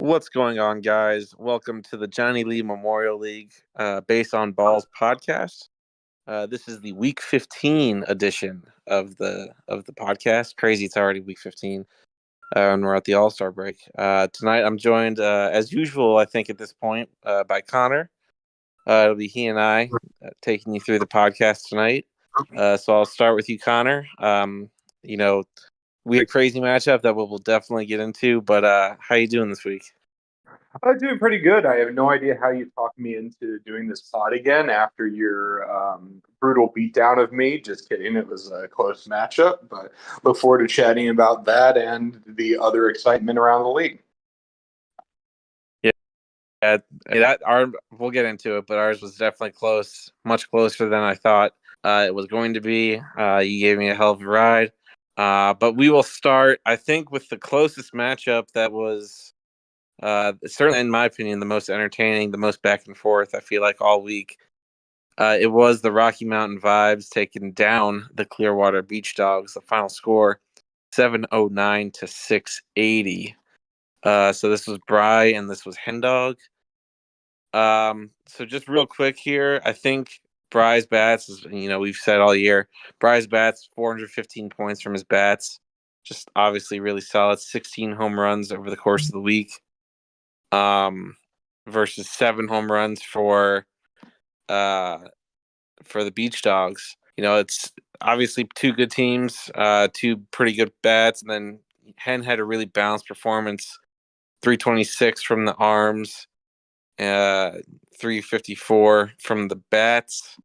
What's going on, guys? Welcome to the Johnny Lee Memorial League Base on Balls podcast. This is the Week 15 edition of the podcast. Crazy, it's already Week 15, and we're at the All Star break. Tonight, I'm joined, as usual, I think at this point, by Connor. It'll be he and I taking you through the podcast tonight. So I'll start with you, Connor. You know, we had a crazy matchup that we'll definitely get into, but how you doing this week? I'm doing pretty good. I have no idea how you talked me into doing this pod again after your brutal beatdown of me. Just kidding. It was a close matchup, but look forward to chatting about that and the other excitement around the league. Yeah, we'll get into it, but ours was definitely close, much closer than I thought it was going to be. You gave me a hell of a ride, but we will start, I think, with the closest matchup that was certainly, in my opinion, the most entertaining, the most back and forth. I feel like all week, it was the Rocky Mountain Vibes taking down the Clearwater Beach Dogs. The final score 709 to 680. So this was Bry and this was Hendog. So just real quick here, I think Bry's bats is, we've said all year, Bry's bats 415 points from his bats, just obviously really solid. 16 home runs over the course of the week, versus 7 home runs for the Beach Dogs. It's obviously two good teams, two pretty good bats, and then Hen had a really balanced performance. 326 from the arms, 354 from the bats.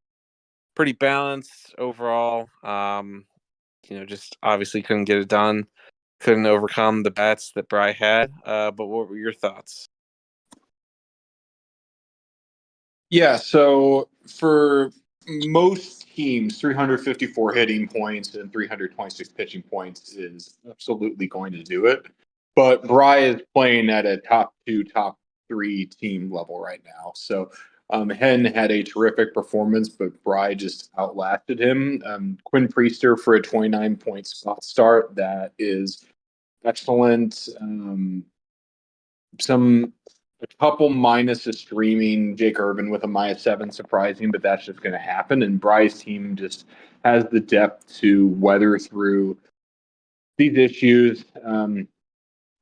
Pretty balanced overall. Just obviously couldn't get it done. Couldn't overcome the bats that Bry had. But what were your thoughts? Yeah, so for most teams, 354 hitting points and 326 pitching points is absolutely going to do it. But Bry is playing at a top 2, top 3 team level right now. So Hen had a terrific performance, but Bry just outlasted him. Quinn Priester for a 29-point spot start. That is excellent. A couple minus is streaming. Jake Irvin with a -7, surprising, but that's just going to happen. And Bry's team just has the depth to weather through these issues.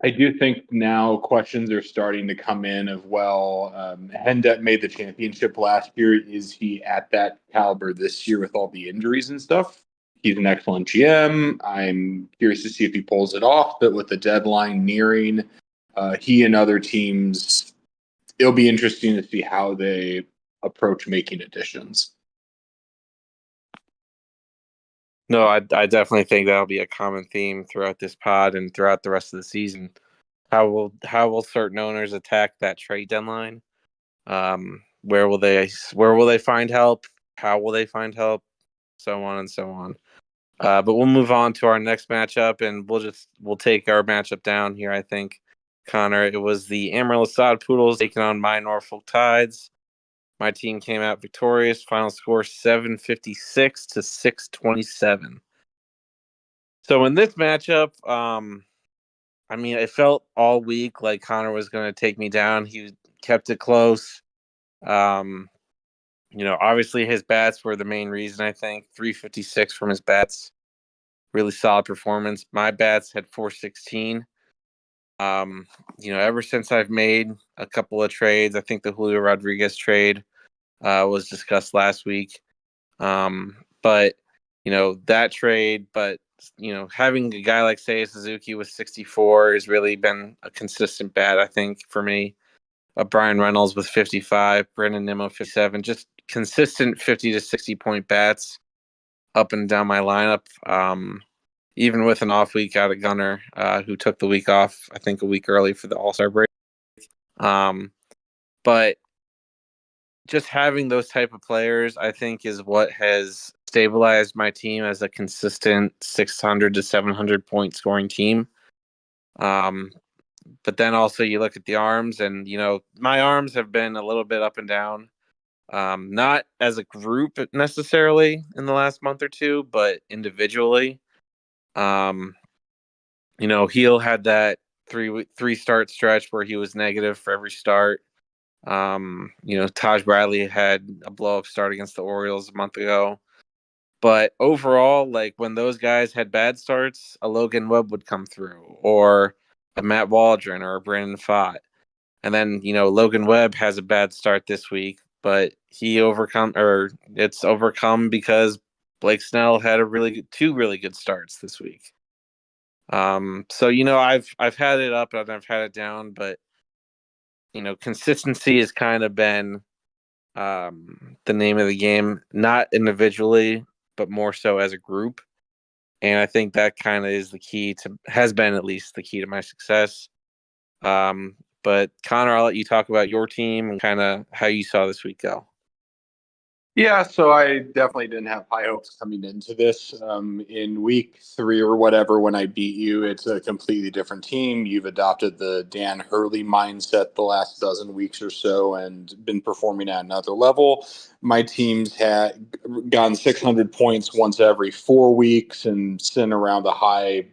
I do think now questions are starting to come in of, well, Hendet made the championship last year. Is he at that caliber this year with all the injuries and stuff? He's an excellent GM. I'm curious to see if he pulls it off, but with the deadline nearing, he and other teams, it'll be interesting to see how they approach making additions. No, I definitely think that'll be a common theme throughout this pod and throughout the rest of the season. How will certain owners attack that trade deadline? Where will they find help? How will they find help? So on and so on. But we'll move on to our next matchup, and we'll take our matchup down here. I think, Connor, it was the Amarillo Sod Poodles taking on my Norfolk Tides. My team came out victorious. Final score 756 to 627. So in this matchup, it felt all week like Connor was going to take me down. He kept it close. Obviously his bats were the main reason. I think 356 from his bats, really solid performance. My bats had 416. Ever since I've made a couple of trades, I think the Julio Rodriguez trade was discussed last week. But that trade, but having a guy like Seiya Suzuki with 64 has really been a consistent bat, I think, for me. Brian Reynolds with 55, Brendan Nimmo 57, just consistent 50 to 60 point bats up and down my lineup. Even with an off week out of Gunner, who took the week off, I think a week early for the All-Star break. But just having those type of players, I think, is what has stabilized my team as a consistent 600 to 700 point scoring team. But then also you look at the arms, and my arms have been a little bit up and down. Not as a group necessarily in the last month or two, but individually. Heel had that three start stretch where he was negative for every start. Taj Bradley had a blow up start against the Orioles a month ago. But overall, like when those guys had bad starts, a Logan Webb would come through, or a Matt Waldron, or a Brandon Pfaadt. And then, Logan Webb has a bad start this week, but it's overcome because Blake Snell had two really good starts this week. So I've had it up and I've had it down, but consistency has kind of been the name of the game, not individually, but more so as a group. And I think that kind of has been at least the key to my success. But Connor, I'll let you talk about your team and kind of how you saw this week go. Yeah, so I definitely didn't have high hopes coming into this. In week 3 or whatever, when I beat you, it's a completely different team. You've adopted the Dan Hurley mindset the last dozen weeks or so and been performing at another level. My teams had gotten 600 points once every 4 weeks and sitting around the high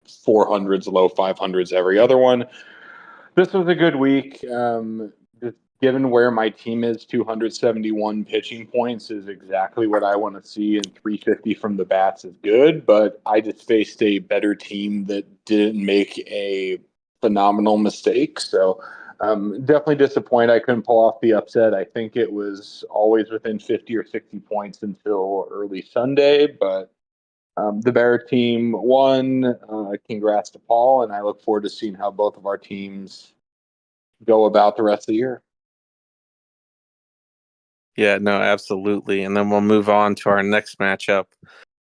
400s, low 500s every other one. This was a good week. Given where my team is, 271 pitching points is exactly what I want to see, and 350 from the bats is good. But I just faced a better team that didn't make a phenomenal mistake. So definitely disappointed I couldn't pull off the upset. I think it was always within 50 or 60 points until early Sunday, but the Bear team won. Congrats to Paul, and I look forward to seeing how both of our teams go about the rest of the year. Yeah, no, absolutely. And then we'll move on to our next matchup.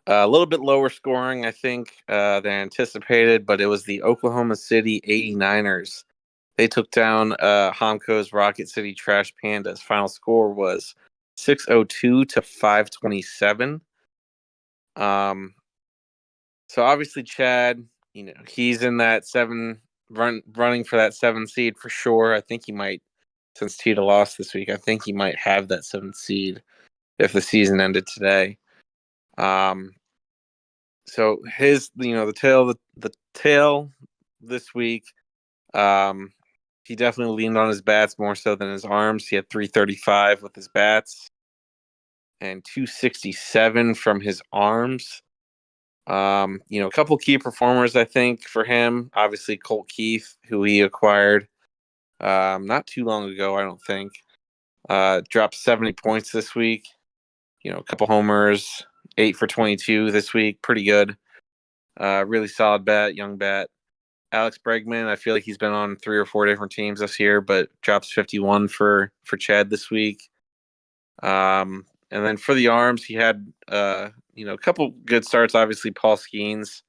A little bit lower scoring, I think, than anticipated, but it was the Oklahoma City 89ers. They took down Homco's Rocket City Trash Pandas. Final score was 602 to 527. So obviously Chad, he's in that running for that 7 seed for sure. I think he might, since Tita lost this week, I think he might have that 7th seed if the season ended today. So the tail this week, he definitely leaned on his bats more so than his arms. He had 335 with his bats and 267 from his arms. A couple key performers, I think, for him. Obviously, Colt Keith, who he acquired not too long ago, I don't think. Dropped 70 points this week. A couple homers, 8 for 22 this week. Pretty good. Really solid bat, young bat. Alex Bregman, I feel like he's been on 3 or 4 different teams this year, but drops 51 for Chad this week. And then for the arms, he had a couple good starts. Obviously, Paul Skeens.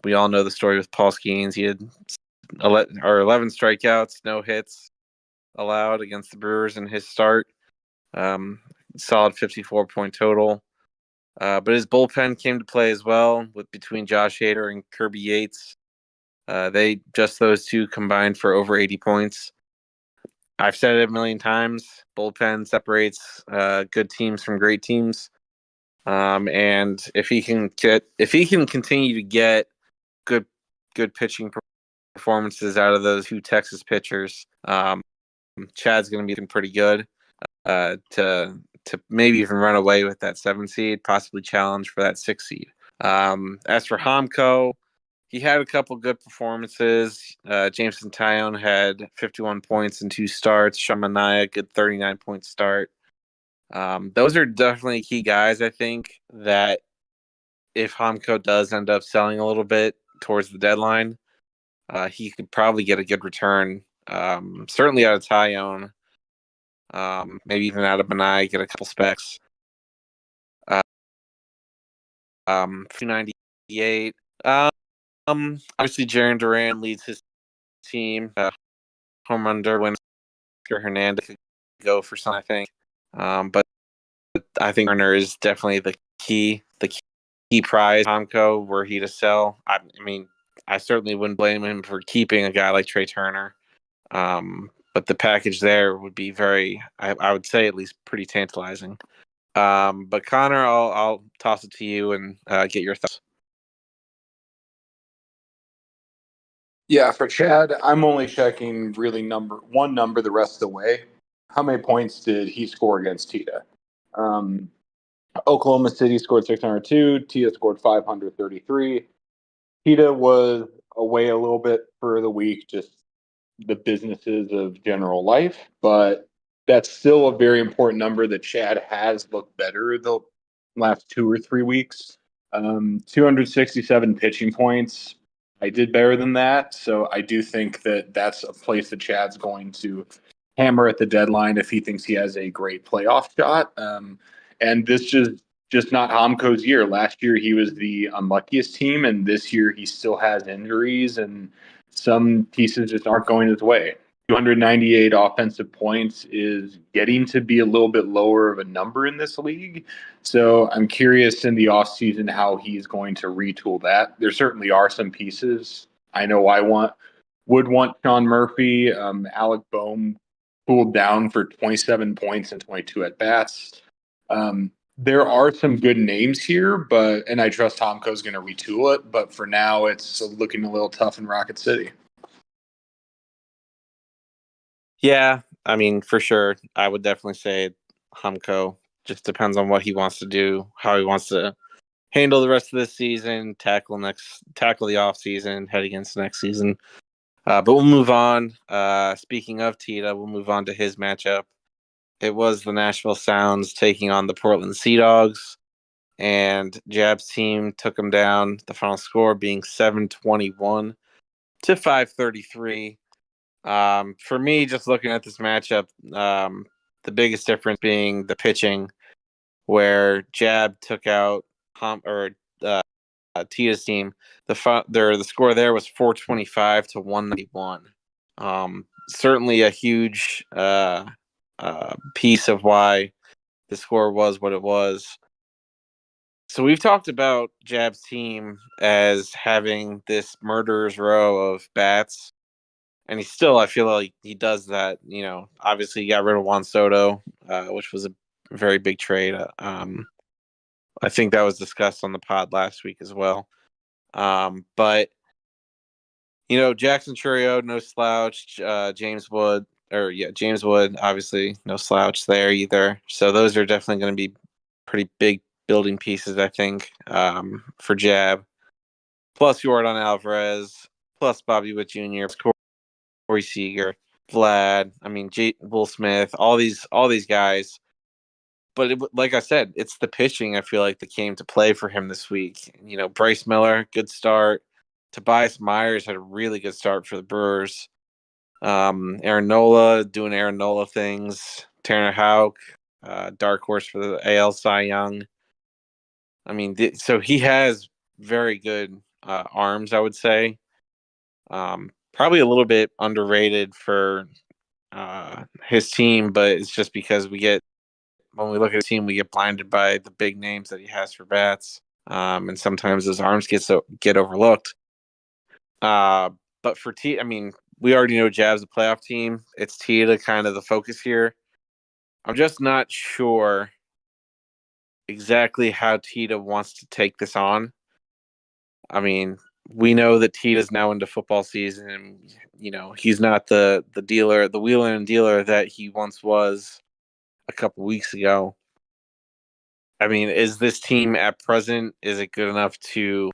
We all know the story with Paul Skeens. He had 11 strikeouts, no hits allowed against the Brewers in his start. Solid 54-point total. But his bullpen came to play as well between Josh Hader and Kirby Yates. Those two combined for over 80 points. I've said it a million times. Bullpen separates good teams from great teams. And if he can continue to get good pitching performances out of those 2 Texas pitchers, Chad's going to be pretty good to maybe even run away with that 7 seed, possibly challenge for that 6 seed. As for Homco, he had a couple good performances. Jameson Tyone had 51 points in 2 starts. Shamanaya, good 39-point start. Those are definitely key guys, I think, that if Homco does end up selling a little bit towards the deadline, he could probably get a good return. Certainly out of Tyone, maybe even out of Benai, get a couple specs. 298. Obviously, Jaron Duran leads his team. Home run derby, Oscar Hernandez could go for some, I think. But I think Turner is definitely the key prize. Homco, were he to sell, I mean, I certainly wouldn't blame him for keeping a guy like Trey Turner. But the package there would be I would say at least pretty tantalizing. But Connor, I'll toss it to you and get your thoughts. Yeah, for Chad, I'm only checking really number the rest of the way. How many points did he score against Tita? Um, Oklahoma City scored 602. Tita scored 533. Tita was away a little bit for the week, just the businesses of general life, but that's still a very important number that Chad has looked better the last 2 or 3 weeks. 267 pitching points. I did better than that. So I do think that that's a place that Chad's going to hammer at the deadline if he thinks he has a great playoff shot. And this just not Hamko's year. Last year he was the unluckiest team, and this year he still has injuries and some pieces just aren't going his way. 298 offensive points is getting to be a little bit lower of a number in this league. So I'm curious in the offseason how he's going to retool that. There certainly are some pieces. I know would want Sean Murphy. Alec Boehm cooled down for 27 points and 22 at bats. There are some good names here, and I trust Tomko's going to retool it. But for now, it's looking a little tough in Rocket City. Yeah, I mean, for sure, I would definitely say Hamko. Just depends on what he wants to do, how he wants to handle the rest of this season, tackle the off season, head against next season. But we'll move on. Speaking of Tita, we'll move on to his matchup. It was the Nashville Sounds taking on the Portland Sea Dogs, and Jab's team took them down. The final score being 721 to 533. For me, just looking at this matchup, the biggest difference being the pitching, where Jab took out Tia's team. The score there was 425 to 191. Certainly a huge piece of why the score was what it was. So we've talked about Jab's team as having this murderer's row of bats, and I feel like he does that. Obviously he got rid of Juan Soto, which was a very big trade. I think that was discussed on the pod last week as well. But Jackson Churio, no slouch. James Wood, obviously no slouch there either. So those are definitely going to be pretty big building pieces, I think, for Jab. Plus Jordan Alvarez, plus Bobby Witt Jr., Corey Seager, Vlad. I mean, Will Smith, all these guys. But like I said, it's the pitching I feel like that came to play for him this week. Bryce Miller, good start. Tobias Myers had a really good start for the Brewers. Aaron Nola doing Aaron Nola things. Tanner Houck, dark horse for the AL Cy Young. I mean, so he has very good arms, I would say. Probably a little bit underrated for his team, but it's just because when we look at his team, we get blinded by the big names that he has for bats, and sometimes his arms get overlooked. But for T, I mean, we already know Jab's a playoff team. It's Tita kind of the focus here. I'm just not sure exactly how Tita wants to take this on. I mean, we know that Tita's now into football season, and he's not the dealer, the wheeler and dealer that he once was a couple weeks ago. I mean, is this team at present, is it good enough to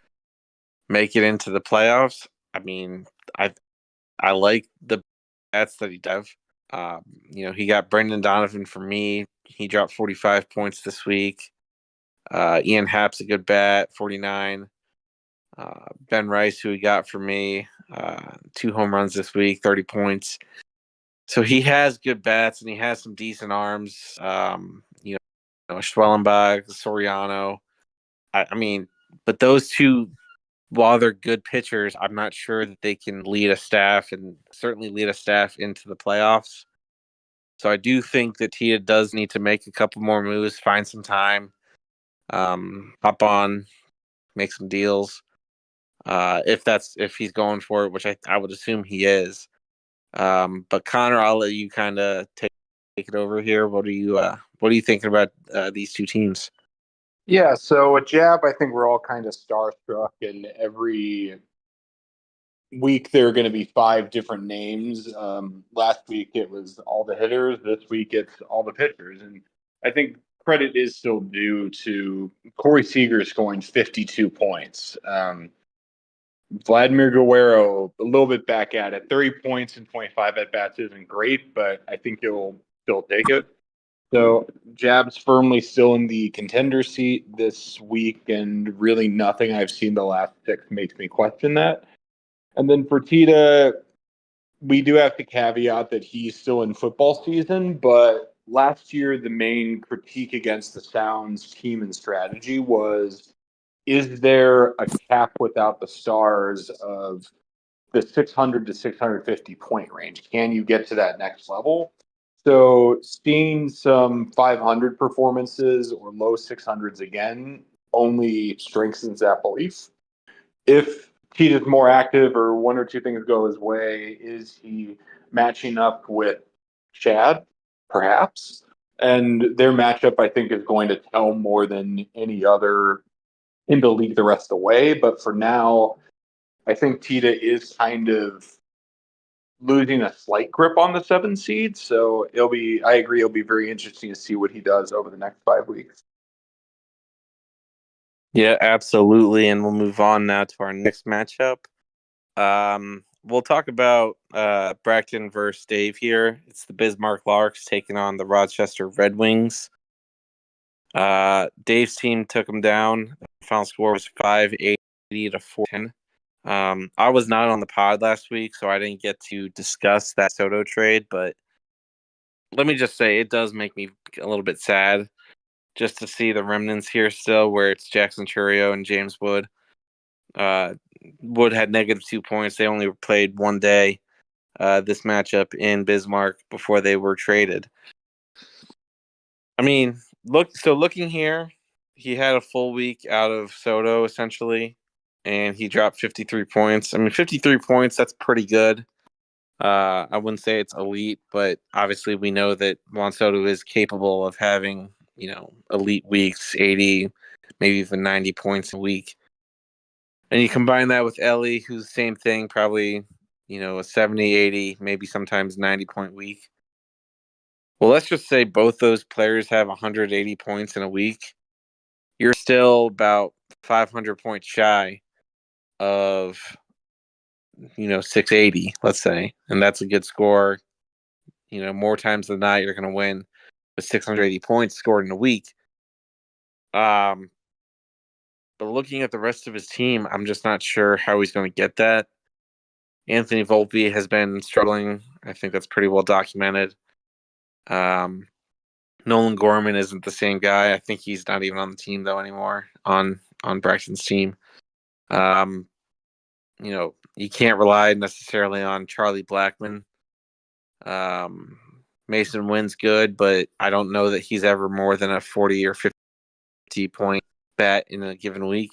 make it into the playoffs? I mean, I like the bats that he does. He got Brendan Donovan for me. He dropped 45 points this week. Ian Happ's a good bat, 49. Ben Rice, who he got for me, 2 home runs this week, 30 points. So he has good bats and he has some decent arms. Schwellenbach, Soriano. I mean, but those two, while they're good pitchers, I'm not sure that they can lead a staff and certainly lead a staff into the playoffs. So I do think that Tia does need to make a couple more moves, find some time, hop on, make some deals. If he's going for it, which I would assume he is. But Connor, I'll let you kind of take it over here. What are you thinking about these two teams? Yeah, so with Jab, I think we're all kind of starstruck, and week there are going to be 5 different names. Last week it was all the hitters. This week it's all the pitchers. And I think credit is still due to Corey Seager scoring 52 points. Vladimir Guerrero, a little bit back at it. 30 points and 25 at bats isn't great, but I think he'll still take it. So Jab's firmly still in the contender seat this week, and really nothing I've seen the last 6 makes me question that. And then for Tita, we do have to caveat that he's still in football season, but last year the main critique against the Sounds team and strategy was, is there a cap without the stars of the 600 to 650 point range? Can you get to that next level? So seeing some 500 performances or low 600s again only strengthens that belief. If Pete is more active or 1 or 2 things go his way, is he matching up with Chad? Perhaps. And their matchup, I think, is going to tell more than any other in the league the rest of the way. But for now, I think Tita is kind of losing a slight grip on the 7 seed. So I agree, it'll be very interesting to see what he does over the next 5 weeks. Yeah, absolutely. And we'll move on now to our next matchup. We'll talk about Bracton versus Dave here. It's the Bismarck Larks taking on the Rochester Red Wings. Dave's team took him down. The final score was 580 to 410. I was not on the pod last week, so I didn't get to discuss that Soto trade, but let me just say it does make me a little bit sad just to see the remnants here still, where it's Jackson Churio and James Wood. Wood had negative 2 points. They only played one day this matchup in Bismarck before they were traded. I mean, looking here, he had a full week out of Soto essentially, and he dropped 53 points. I mean, 53 points, that's pretty good. I wouldn't say it's elite, but obviously we know that Juan Soto is capable of having, elite weeks, 80, maybe even 90 points a week. And you combine that with Ellie, who's the same thing, probably, a 70, 80, maybe sometimes 90-point week. Well, let's just say both those players have 180 points in a week. You're still about 500 points shy of, 680, let's say. And that's a good score. More times than not, you're going to win with 680 points scored in a week. But looking at the rest of his team, I'm just not sure how he's going to get that. Anthony Volpe has been struggling. I think that's pretty well documented. Nolan Gorman isn't the same guy. I think he's not even on the team though anymore on Braxton's team. You can't rely necessarily on Charlie Blackman. Mason Wynn's good, but I don't know that he's ever more than a 40 or 50 point bat in a given week.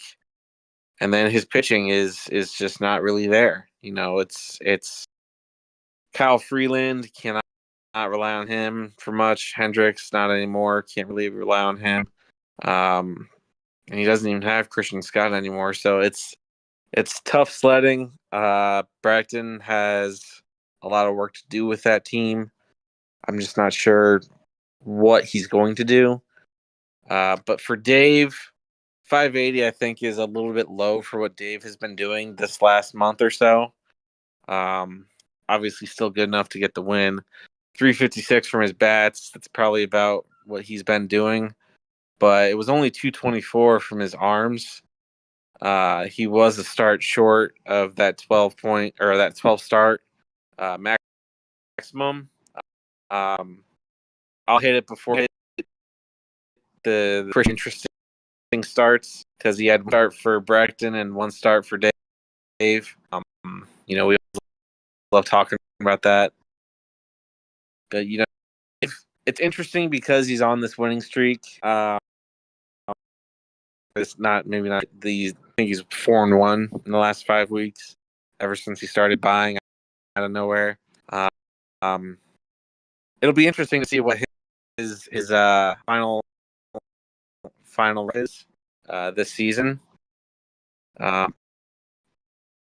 And then his pitching is just not really there. It's Kyle Freeland, cannot rely on him for much. Hendricks, not anymore. Can't really rely on him. And he doesn't even have Christian Scott anymore. So it's tough sledding. Bracton has a lot of work to do with that team. I'm just not sure what he's going to do. But for Dave, 580, I think, is a little bit low for what Dave has been doing this last month or so. Obviously, still good enough to get the win. 356 from his bats. That's probably about what he's been doing. But it was only 224 from his arms. He was a start short of that 12 start maximum. I'll hit it before the pretty interesting starts, because he had one start for Bracton and one start for Dave. We love talking about that. But it's interesting because he's on this winning streak. It's maybe not the. I think he's 4-1 in the last 5 weeks, ever since he started buying out of nowhere. It'll be interesting to see what his final is this season.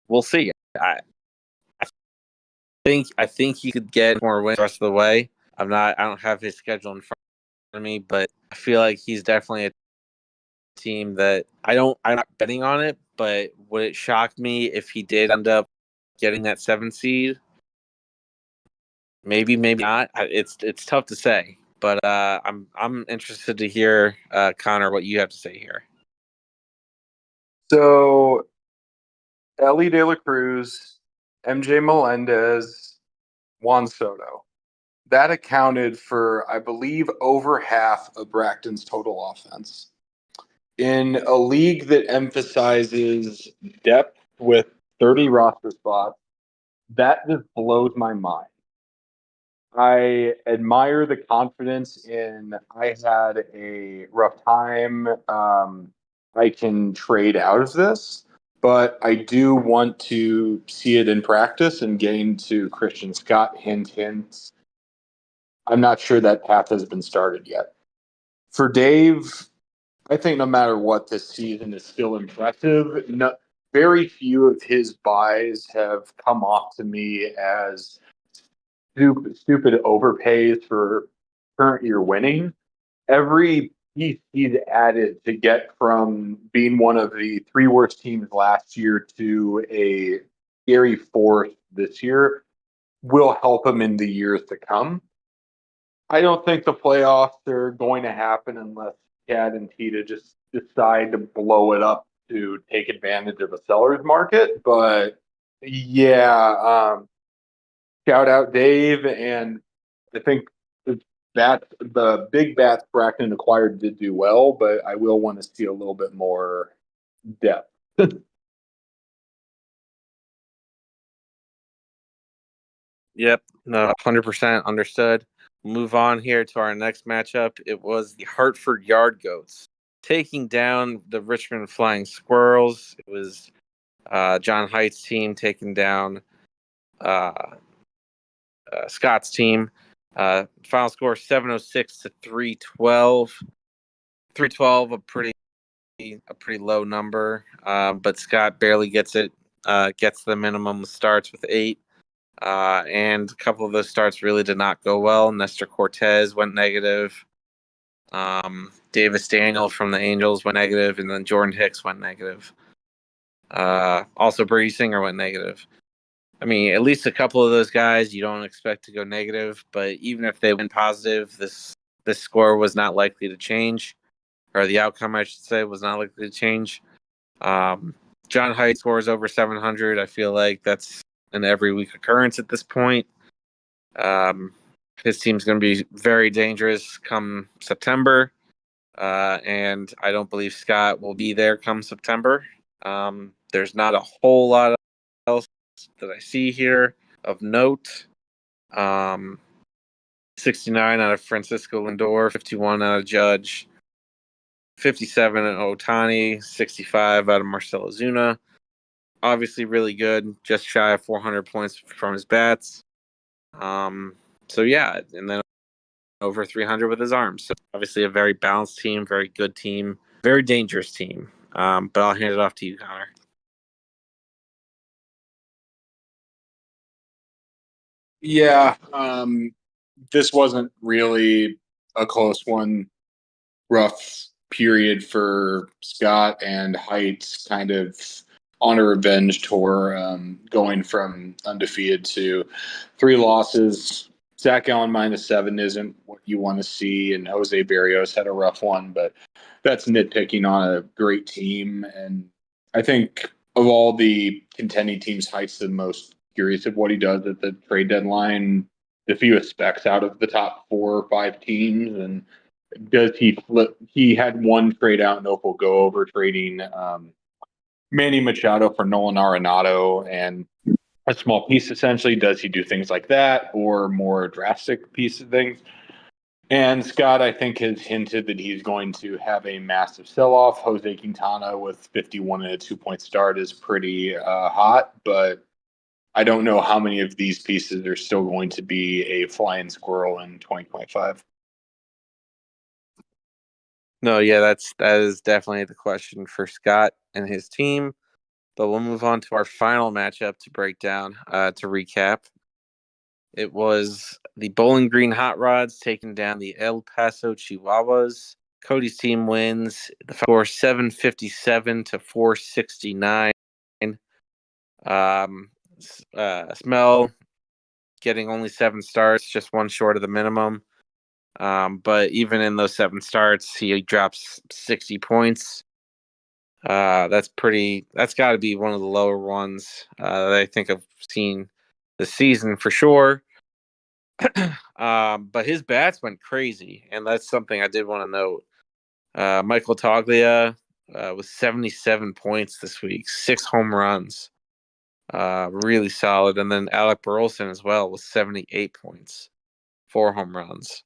We'll see. I think he could get more wins the rest of the way. I don't have his schedule in front of me, but I feel like he's definitely a team that I'm not betting on it, but would it shock me if he did end up getting that 7 seed? Maybe, maybe not. It's tough to say, but I'm interested to hear Connor what you have to say here. So Ellie De La Cruz, MJ Melendez, Juan Soto. That accounted for, I believe, over half of Bracton's total offense. In a league that emphasizes depth with 30 roster spots, that just blows my mind. I admire the confidence in I had a rough time. I can trade out of this, but I do want to see it in practice and getting to Christian Scott. Hint, hint. I'm not sure that path has been started yet. For Dave, I think no matter what, this season is still impressive. No, very few of his buys have come off to me as stupid overpays for current year winning. Every piece he's added to get from being one of the three worst teams last year to a scary fourth this year will help him in the years to come. I don't think the playoffs are going to happen unless Chad and Tita just decide to blow it up to take advantage of a seller's market. But yeah, shout out Dave, and I think the big bats Brackton acquired did do well, but I will want to see a little bit more depth. Yep, no, 100% understood. Move on here to our next matchup. It was the Hartford Yard Goats taking down the Richmond Flying Squirrels. It was John Haight's team taking down uh, Scott's team. Final score 706 to 312. 312, a pretty low number, but Scott barely gets it. Gets the minimum starts with 8. And a couple of those starts really did not go well. Nestor Cortez went negative. Davis Daniel from the Angels went negative, and then Jordan Hicks went negative. Also, Brady Singer went negative. I mean, at least a couple of those guys you don't expect to go negative, but even if they went positive, this score was not likely to change, or the outcome, I should say, was not likely to change. Um, John Haidt scores over 700. I feel like that's an every week occurrence at this point. Um, his team's going to be very dangerous come September, and I don't believe Scott will be there come September. There's not a whole lot else that I see here of note. Um, 69 out of Francisco Lindor, 51 out of Judge, 57 out of Ohtani, 65 out of Marcell Ozuna. Obviously, really good, just shy of 400 points from his bats. So yeah, and then over 300 with his arms. So obviously, a very balanced team, very good team, very dangerous team. But I'll hand it off to you, Connor. Yeah, this wasn't really a close one. Rough period for Scott and Heights, kind of on a revenge tour, going from undefeated to 3 losses. Zach Allen -7 isn't what you want to see, and Jose Barrios had a rough one, but that's nitpicking on a great team. And I think of all the contending teams, Heights the most curious of what he does at the trade deadline. The fewest specs out of the top 4 or 5 teams, and does he flip? He had one trade out, and we'll go over trading Manny Machado for Nolan Arenado and a small piece essentially. Does he do things like that or more drastic piece of things? And Scott, I think, has hinted that he's going to have a massive sell off. Jose Quintana with 51 and a 2-point start is pretty hot, but I don't know how many of these pieces are still going to be a flying squirrel in 2025. No, yeah, that is definitely the question for Scott and his team. But we'll move on to our final matchup to break down, to recap. It was the Bowling Green Hot Rods taking down the El Paso Chihuahuas. Cody's team wins. The score 757 to 469. Smell getting only 7 starts, just one short of the minimum. But even in those 7 starts, he drops 60 points. That's got to be one of the lower ones that I think I've seen this season for sure. But his bats went crazy, and that's something I did want to note. Michael Toglia with 77 points this week, 6 home runs, really solid. And then Alec Burleson as well with 78 points, 4 home runs.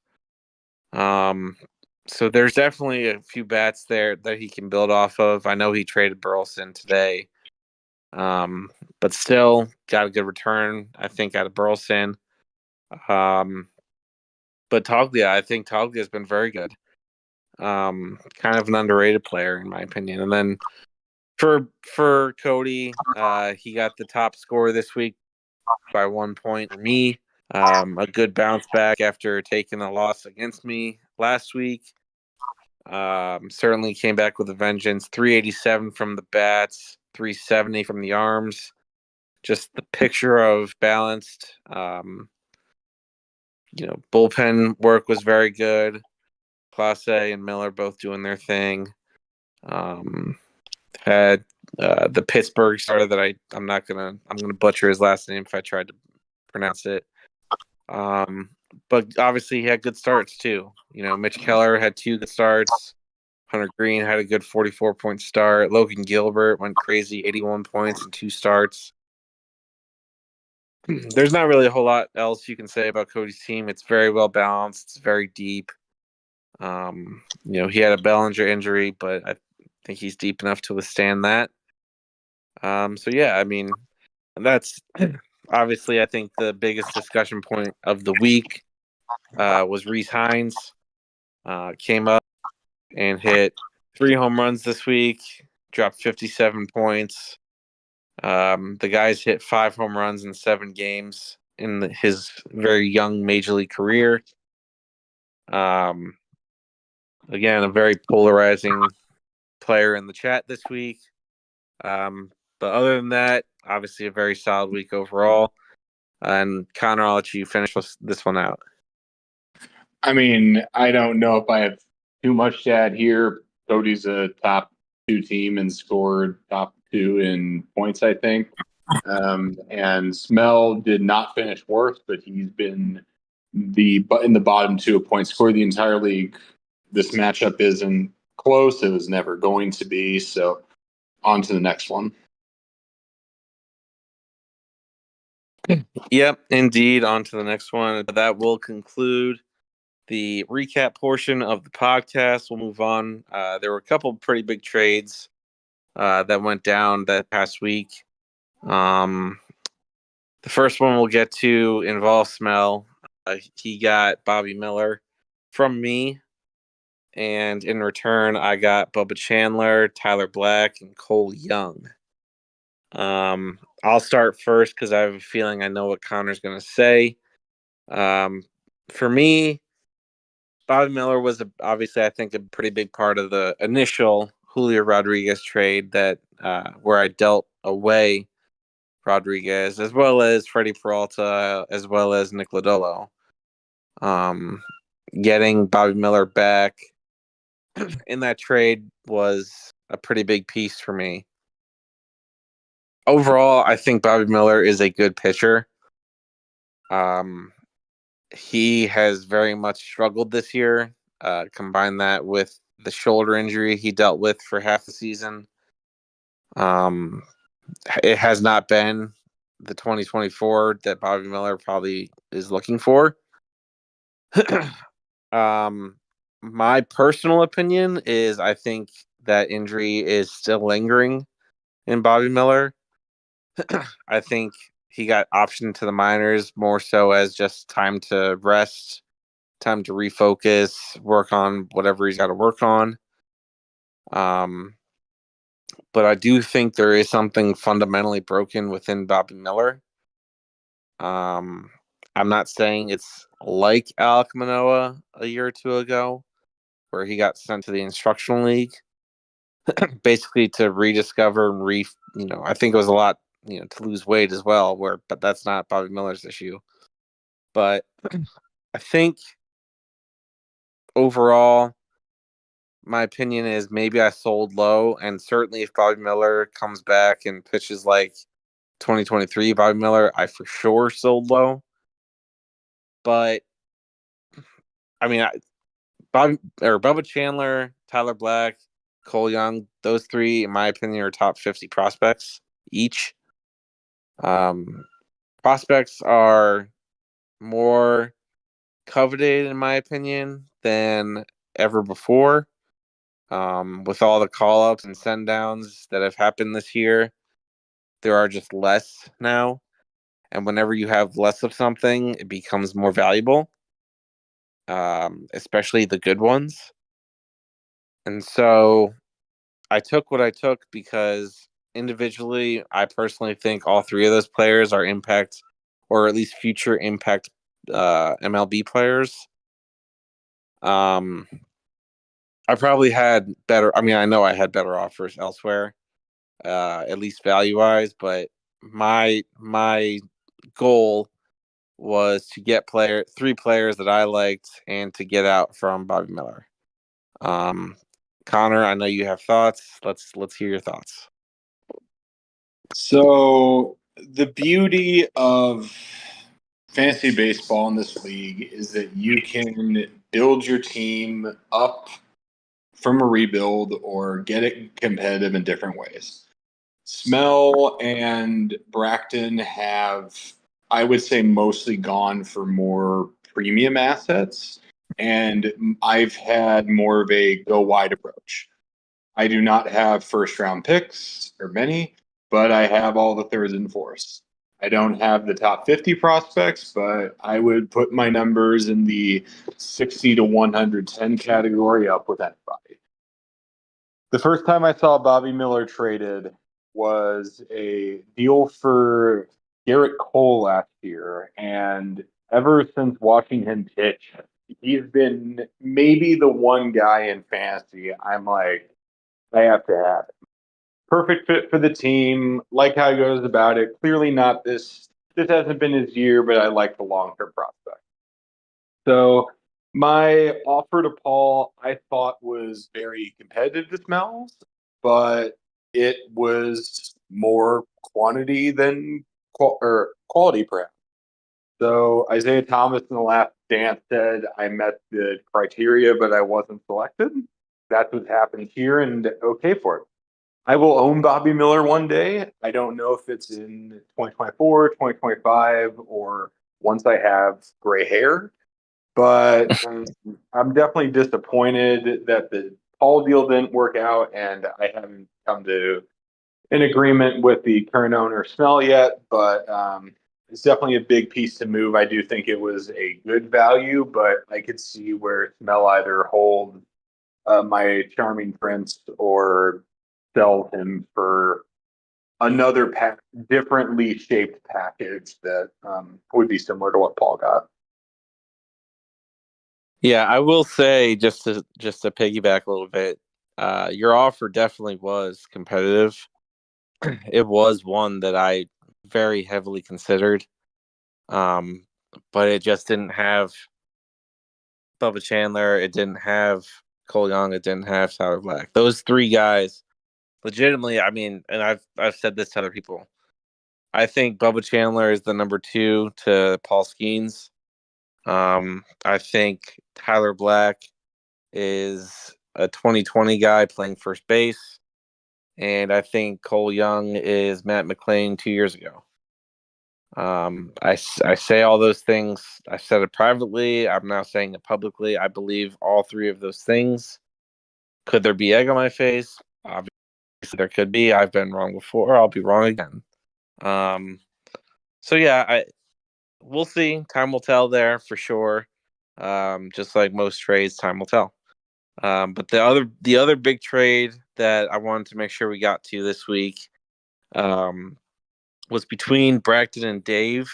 So there's definitely a few bats there that he can build off of. I know he traded Burleson today, but still got a good return, I think, out of Burleson. But Toglia, I think Toglia has been very good. Kind of an underrated player in my opinion. And then for Cody, he got the top score this week by 1 point for me. A good bounce back after taking a loss against me last week. Certainly came back with a vengeance. 387 from the bats, 370 from the arms. Just the picture of balanced. Bullpen work was very good. Clase and Miller both doing their thing. Had the Pittsburgh starter that I'm gonna butcher his last name if I tried to pronounce it. But obviously he had good starts too. Mitch Keller had 2 good starts. Hunter Green had a good 44-point start. Logan Gilbert went crazy, 81 points in 2 starts. There's not really a whole lot else you can say about Cody's team. It's very well balanced. It's very deep. He had a Bellinger injury, but I think he's deep enough to withstand that. So yeah, I mean, that's obviously I think the biggest discussion point of the week was Rhys Hines. Came up and hit 3 home runs this week, dropped 57 points. The guy's hit 5 home runs in 7 games in his very young major league career. Again, a very polarizing player in the chat this week. But other than that, obviously a very solid week overall. And Connor, I'll let you finish this one out. I mean, I don't know if I have too much to add here. Cody's a top 2 team and scored top 2 in points, I think. And Smell did not finish worse, but he's been in the bottom 2 of points scored the entire league. This matchup isn't close. It was never going to be. So on to the next one. Yep, indeed. On to the next one. That will conclude the recap portion of the podcast. We'll move on. There were a couple pretty big trades that went down that past week. The first one we'll get to involves Smell. He got Bobby Miller from me. And in return, I got Bubba Chandler, Tyler Black, and Cole Young. I'll start first because I have a feeling I know what Connor's going to say. For me, Bobby Miller was obviously, I think, a pretty big part of the initial Julio Rodriguez trade that where I dealt away Rodriguez, as well as Freddie Peralta, as well as Nick Lodolo. Getting Bobby Miller back in that trade was a pretty big piece for me. Overall, I think Bobby Miller is a good pitcher. He has very much struggled this year. Combine that with the shoulder injury he dealt with for half the season. It has not been the 2024 that Bobby Miller probably is looking for. My personal opinion is I think that injury is still lingering in Bobby Miller. I think he got optioned to the minors more so as just time to rest, time to refocus, work on whatever he's got to work on. But I do think there is something fundamentally broken within Bobby Miller. I'm not saying it's like Alek Manoah a year or two ago, where he got sent to the instructional league, basically to rediscover and I think it was a lot, to lose weight as well. But that's not Bobby Miller's issue. But I think overall, my opinion is maybe I sold low, and certainly if Bobby Miller comes back and pitches like 2023 Bobby Miller, I for sure sold low. But I mean, Bubba Chandler, Tyler Black, Cole Young, those three, in my opinion, are top 50 prospects each. Um, Prospects are more coveted, in my opinion, than ever before. With all the call ups and send downs that have happened this year, there are just less now. And whenever you have less of something, it becomes more valuable, especially the good ones. And so I took what I took because individually, I personally think all three of those players are impact or at least future impact MLB players. Um, I probably had better. I mean, I know I had better offers elsewhere, at least value wise. But my goal was to get three players that I liked and to get out from Bobby Miller. Um, Connor, I know you have thoughts. Let's hear your thoughts. So the beauty of fantasy baseball in this league is that you can build your team up from a rebuild or get it competitive in different ways. Smell and Bracton have, I would say, mostly gone for more premium assets, and I've had more of a go wide approach. I do not have first round picks or many, but I have all the thirds and fourths. I don't have the top 50 prospects, but I would put my numbers in the 60 to 110 category up with anybody. The first time I saw Bobby Miller traded was a deal for Garrett Cole last year. And ever since watching him pitch, he's been maybe the one guy in fantasy I'm like, I have to have it. Perfect fit for the team. Like how he goes about it. Clearly not this. This hasn't been his year, but I like the long term prospect. So my offer to Paul, I thought was very competitive to Smells, but it was more quantity than or quality, perhaps. So Isaiah Thomas in the last dance said I met the criteria, but I wasn't selected. That's what's happened here, and okay for it. I will own Bobby Miller one day. I don't know if it's in 2024, 2025, or once I have gray hair. But I'm definitely disappointed that the Paul deal didn't work out, and I haven't come to an agreement with the current owner Snell yet. But it's definitely a big piece to move. I do think it was a good value, but I could see where Snell either hold my charming prince or sell him for another differently shaped package that would be similar to what Paul got. Yeah, I will say just to piggyback a little bit, your offer definitely was competitive. It was one that I very heavily considered, um, but it just didn't have Bubba Chandler. It didn't have Cole Young. It didn't have Tyler Black. Those three guys, legitimately. I mean, and I've said this to other people. I think Bubba Chandler is the number two to Paul Skeens. I think Tyler Black is a 2020 guy playing first base. And I think Cole Young is Matt McClain 2 years ago. I say all those things. I said it privately. I'm now saying it publicly. I believe all three of those things. Could there be egg on my face? Obviously, there could be. I've been wrong before. I'll be wrong again. Um, so yeah, we'll see. Time will tell there for sure. Just like most trades, time will tell. But the other big trade that I wanted to make sure we got to this week um, was between Bracton and Dave.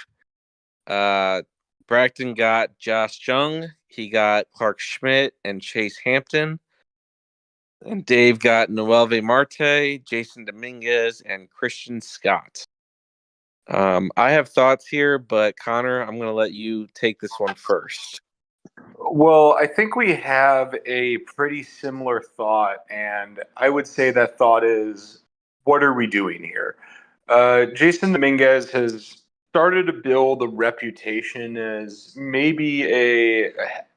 Bracton got Josh Jung. He got Clark Schmidt and Chase Hampton. And Dave got Noelve Marte, Jason Dominguez, and Christian Scott. I have thoughts here, but Connor, I'm going to let you take this one first. Well, I think we have a pretty similar thought, and I would say that thought is, what are we doing here? Jason Dominguez has started to build a reputation as maybe a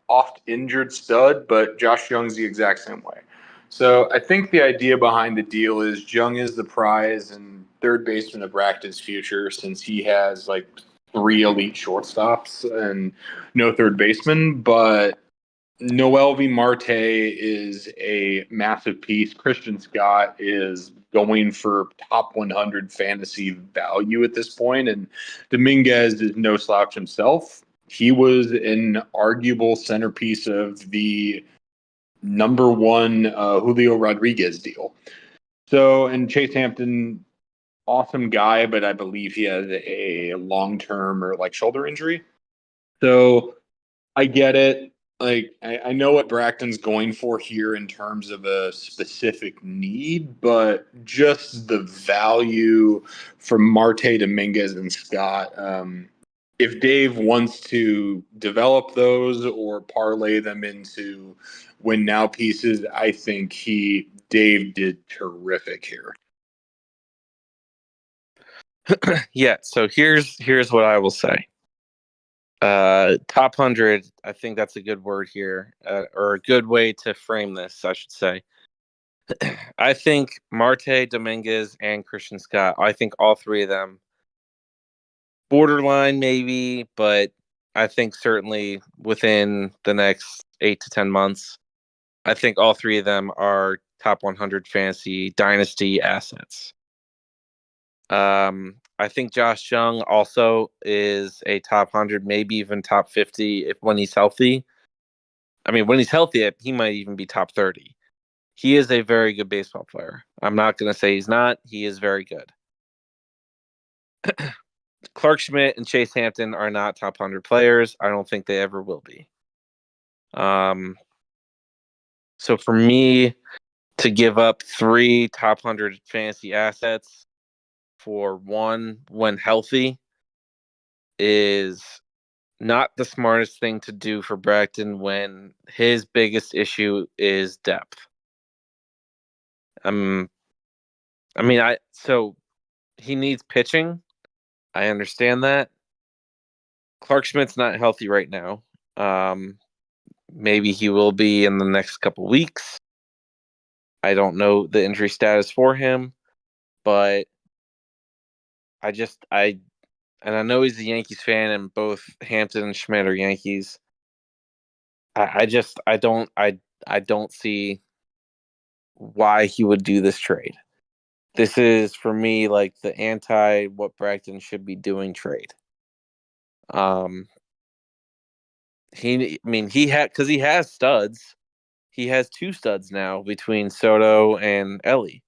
oft injured stud, but Josh Young's the exact same way. So I think the idea behind the deal is Young is the prize and third baseman of Bracton's future, since he has like three elite shortstops and no third baseman. But Noelvi Marte is a massive piece. Christian Scott is going for top 100 fantasy value at this point, and Dominguez is no slouch himself. He was an arguable centerpiece of the number one Julio Rodriguez deal. So, and Chase Hampton, awesome guy, but I believe he has a long term or like shoulder injury. So I get it. Like I know what Bracton's going for here in terms of a specific need, but just the value from Marte, Dominguez, and Scott. If Dave wants to develop those or parlay them into win now pieces, I think Dave did terrific here. Yeah, so here's what I will say. Top 100, I think that's a good word here, or a good way to frame this, I should say. I think Marte, Dominguez, and Christian Scott, I think all three of them, borderline maybe, but I think certainly within the next 8 to 10 months, I think all three of them are top 100 fantasy dynasty assets. I think Josh Young also is a top 100, maybe even top 50 if when he's healthy. I mean, when he's healthy, he might even be top 30. He is a very good baseball player. I'm not going to say he's not. He is very good. Clark Schmidt and Chase Hampton are not top 100 players. I don't think they ever will be. So for me to give up 3 top 100 fantasy assets for one when healthy is not the smartest thing to do for Bracton when his biggest issue is depth. So he needs pitching. I understand that. Clark Schmidt's not healthy right now. Maybe he will be in the next couple weeks. I don't know the injury status for him, but I know he's a Yankees fan, and both Hampton and Schmidt are Yankees. I don't see why he would do this trade. This is for me like the anti what Bracton should be doing trade. He has studs. He has 2 studs now between Soto and Ellie.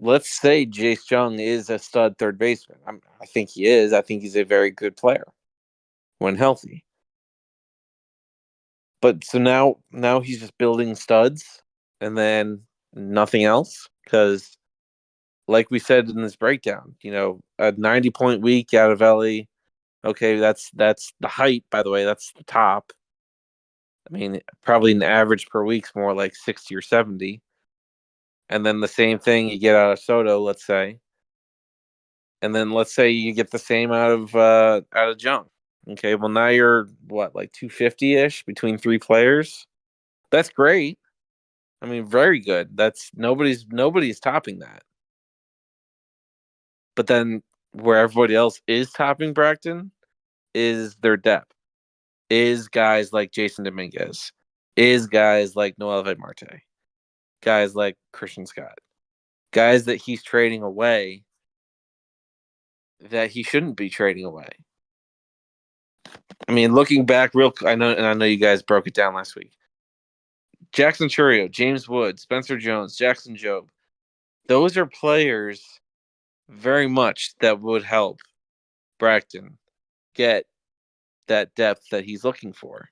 Let's say Jace Jung is a stud third baseman. I think he is. I think he's a very good player when healthy. But so now he's just building studs and then nothing else because like we said in this breakdown, a 90-point week out of Ellie. Okay, that's the height, by the way. That's the top. I mean, probably an average per week's more like 60 or 70. And then the same thing you get out of Soto, let's say. And then let's say you get the same out of Jung. Okay, well now you're what, like 250-ish between 3 players? That's great. I mean, very good. That's nobody's topping that. But then where everybody else is topping Bracton is their depth. Is guys like Jason Dominguez. Is guys like Noelve Marte. Guys like Christian Scott. Guys that he's trading away that he shouldn't be trading away. I mean, looking back I know you guys broke it down last week. Jackson Churio, James Wood, Spencer Jones, Jackson Jobe. Those are players very much that would help Bracton get that depth that he's looking for.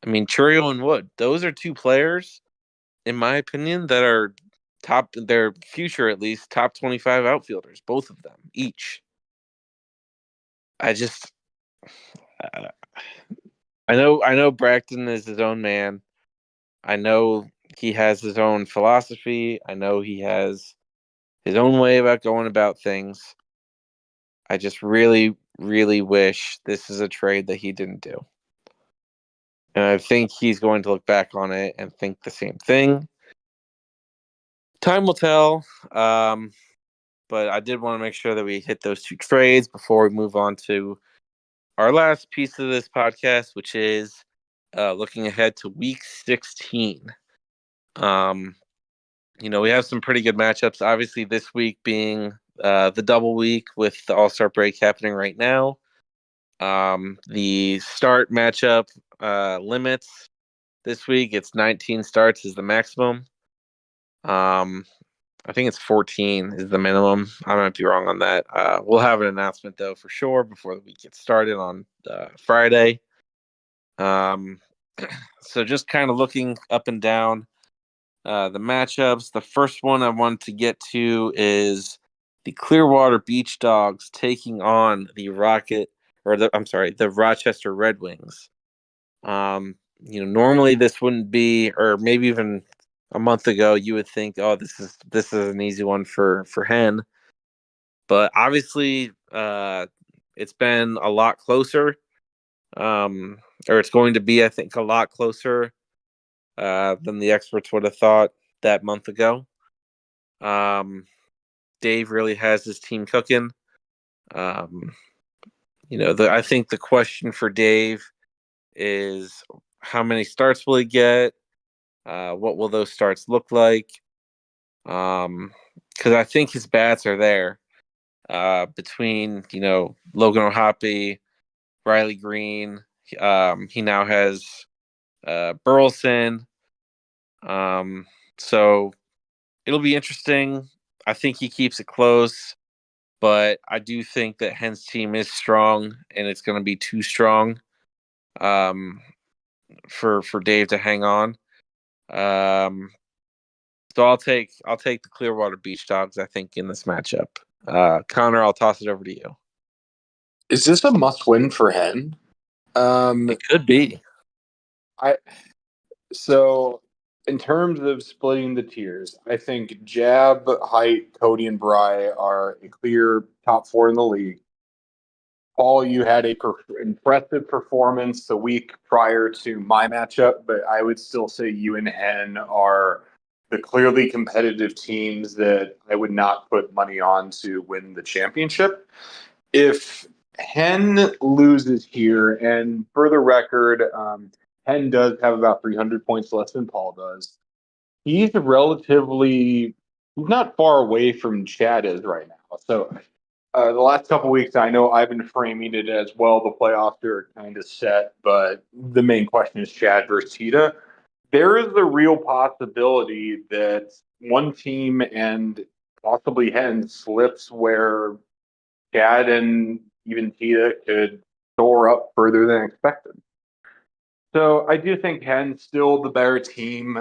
I mean, Churio and Wood, those are two players, in my opinion, that are their future at least, top 25 outfielders, both of them, each. I just, uh, I know Bracton is his own man. I know he has his own philosophy. I know he has his own way about going about things. I just really, really wish this is a trade that he didn't do. And I think he's going to look back on it and think the same thing. Time will tell. But I did want to make sure that we hit those two trades before we move on to our last piece of this podcast, which is looking ahead to week 16. Um, we have some pretty good matchups. Obviously, this week being the double week with the All-Star break happening right now. The start matchup limits this week, it's 19 starts is the maximum. I think it's 14 is the minimum. I might be wrong on that. We'll have an announcement though for sure before the week gets started on Friday. So just kind of looking up and down the matchups. The first one I wanted to get to is the Clearwater Beach Dogs taking on the the Rochester Red Wings. Normally this wouldn't be, or maybe even a month ago, you would think, oh, this is an easy one for Hen, but obviously, it's been a lot closer, or it's going to be, I think, a lot closer than the experts would have thought that month ago. Dave really has his team cooking. I think the question for Dave is how many starts will he get? What will those starts look like? Because I think his bats are there between Logan O'Hoppe, Riley Green. He now has Burleson. So it'll be interesting. I think he keeps it close, but I do think that Hen's team is strong, and it's going to be too strong um, for Dave to hang on. So I'll take the Clearwater Beach Dogs, I think, in this matchup. Connor, I'll toss it over to you. Is this a must-win for Hen? It could be. So in terms of splitting the tiers, I think Jab, Height, Cody, and Bry are a clear top four in the league. Paul, you had a impressive performance the week prior to my matchup, but I would still say you and Hen are the clearly competitive teams that I would not put money on to win the championship. If Hen loses here, and for the record, Hen does have about 300 points less than Paul does. He's not far away from Chad is right now. So the last couple weeks, I know I've been framing it as, well, the playoffs are kind of set, but the main question is Chad versus Tita. There is the real possibility that one team and possibly Hen slips where Chad and even Tita could soar up further than expected. So I do think Hen's still the better team.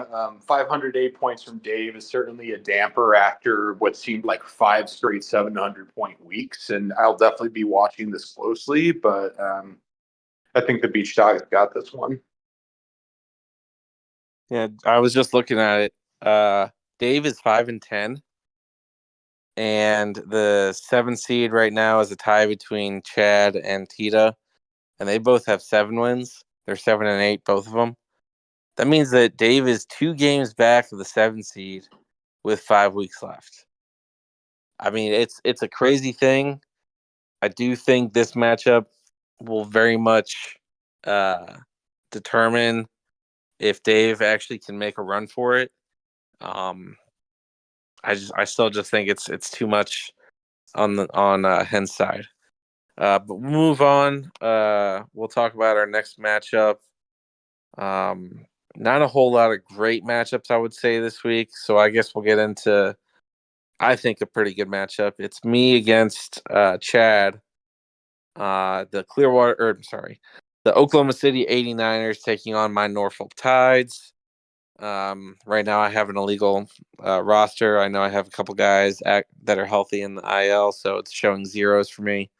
508 points from Dave is certainly a damper after what seemed like 5 straight 700-point weeks, and I'll definitely be watching this closely. But I think the Beach Dogs got this one. Yeah, I was just looking at it. Dave is 5-10, and the 7 seed right now is a tie between Chad and Tita, and they both have 7 wins. They're 7-8, both of them. That means that Dave is 2 games back of the 7 seed with 5 weeks left. I mean, it's a crazy thing. I do think this matchup will very much determine if Dave actually can make a run for it. I still just think it's too much on Hen's side. But we'll move on. We'll talk about our next matchup. Not a whole lot of great matchups, I would say, this week. So I guess we'll get into, I think, a pretty good matchup. It's me against Chad. The Oklahoma City 89ers taking on my Norfolk Tides. Right now I have an illegal roster. I know I have a couple guys that are healthy in the IL, so it's showing zeros for me.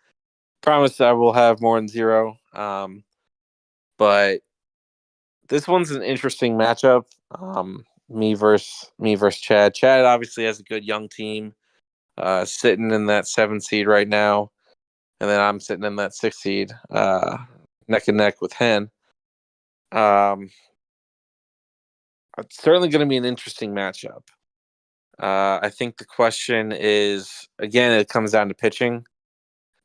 Promise I will have more than zero. But this one's an interesting matchup. Me versus Chad. Chad obviously has a good young team, sitting in that 7th seed right now, and then I'm sitting in that 6th seed, neck and neck with Hen. It's certainly going to be an interesting matchup. I think the question is, again, it comes down to pitching,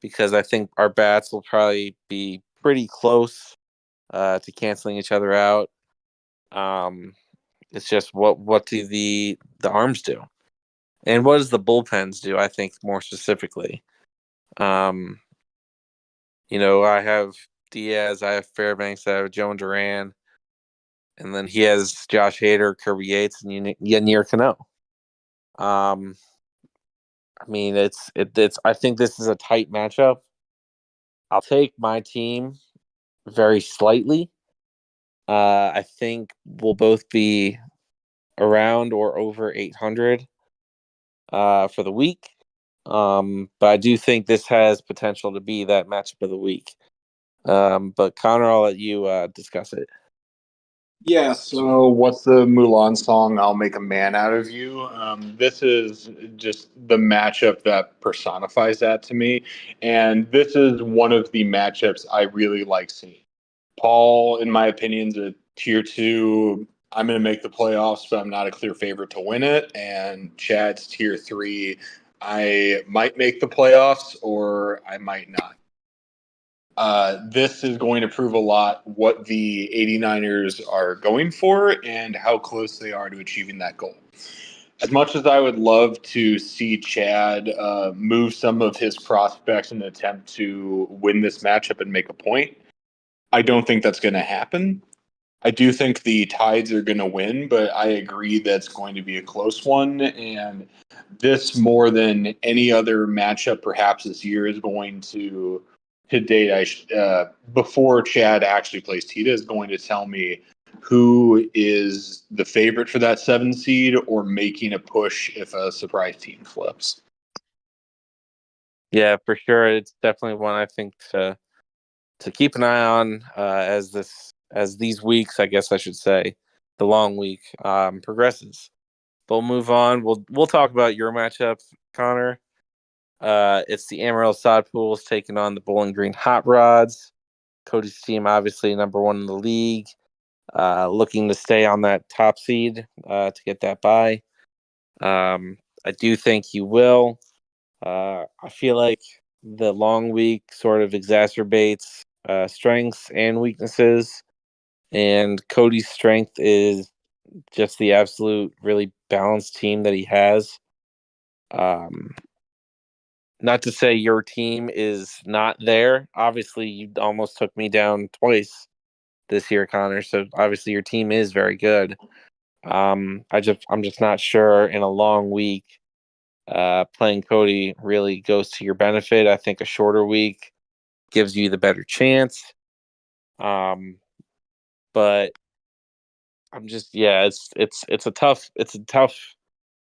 because I think our bats will probably be pretty close to canceling each other out. It's just what do the arms do, and what does the bullpens do? I think more specifically. Um, I have Diaz, I have Fairbanks, I have Joan Duran, and then he has Josh Hader, Kirby Yates, and Yanier Cano. I mean, it's. I think this is a tight matchup. I'll take my team very slightly. I think we'll both be around or over 800 for the week. But I do think this has potential to be that matchup of the week. But Connor, I'll let you discuss it. Yeah, so what's the Mulan song? I'll make a man out of you. This is just the matchup that personifies that to me. And this is one of the matchups I really like seeing. Paul, in my opinion, is a tier two. I'm going to make the playoffs, but I'm not a clear favorite to win it. And Chad's tier three. I might make the playoffs or I might not. This is going to prove a lot what the 89ers are going for and how close they are to achieving that goal. As much as I would love to see Chad move some of his prospects in an attempt to win this matchup and make a point, I don't think that's going to happen. I do think the Tides are going to win, but I agree that's going to be a close one. And this, more than any other matchup perhaps this year, is going to date, before Chad actually plays Tita, is going to tell me who is the favorite for that 7 seed or making a push if a surprise team flips. Yeah, for sure. It's definitely one I think to keep an eye on as these weeks, I guess I should say, the long week progresses. But we'll move on. We'll talk about your matchup, Connor. It's the Amarillo Sod Pools taking on the Bowling Green Hot Rods. Cody's team, obviously number one in the league, looking to stay on that top seed to get that bye. I do think he will. I feel like the long week sort of exacerbates strengths and weaknesses, and Cody's strength is just the absolute really balanced team that he has. Um, Not to say your team is not there. Obviously, you almost took me down twice this year, Connor. So obviously, your team is very good. I'm just not sure in a long week. Playing Cody really goes to your benefit. I think a shorter week gives you the better chance. But I'm just yeah, it's a tough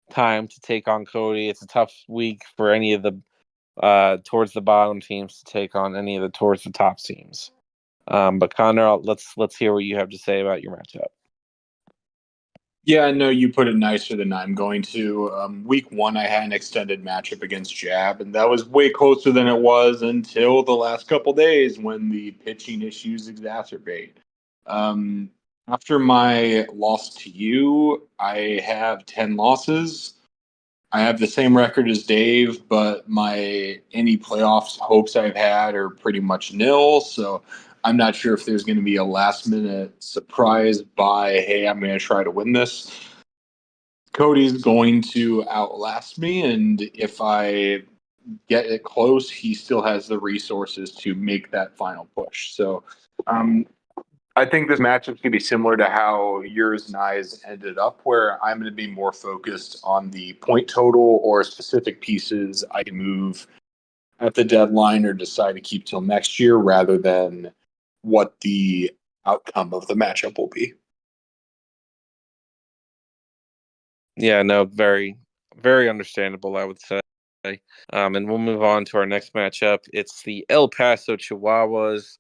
time to take on Cody. It's a tough week for any of the towards the bottom teams to take on any of the towards the top teams. But Connor, let's hear what you have to say about your matchup. Yeah, no, you put it nicer than I'm going to. Week one, I had an extended matchup against Jab, and that was way closer than it was until the last couple days when the pitching issues exacerbate. Um, After my loss to you, I have 10 losses. I have the same record as Dave, but my any playoffs hopes I've had are pretty much nil. So I'm not sure if there's going to be a last minute surprise by, hey, I'm going to try to win this. Cody's going to outlast me, and if I get it close, he still has the resources to make that final push. So um, I think this matchup's going to be similar to how yours and I's ended up, where I'm going to be more focused on the point total or specific pieces I can move at the deadline or decide to keep till next year rather than what the outcome of the matchup will be. Yeah, no, very, very understandable, I would say. And we'll move on to our next matchup. It's the El Paso Chihuahuas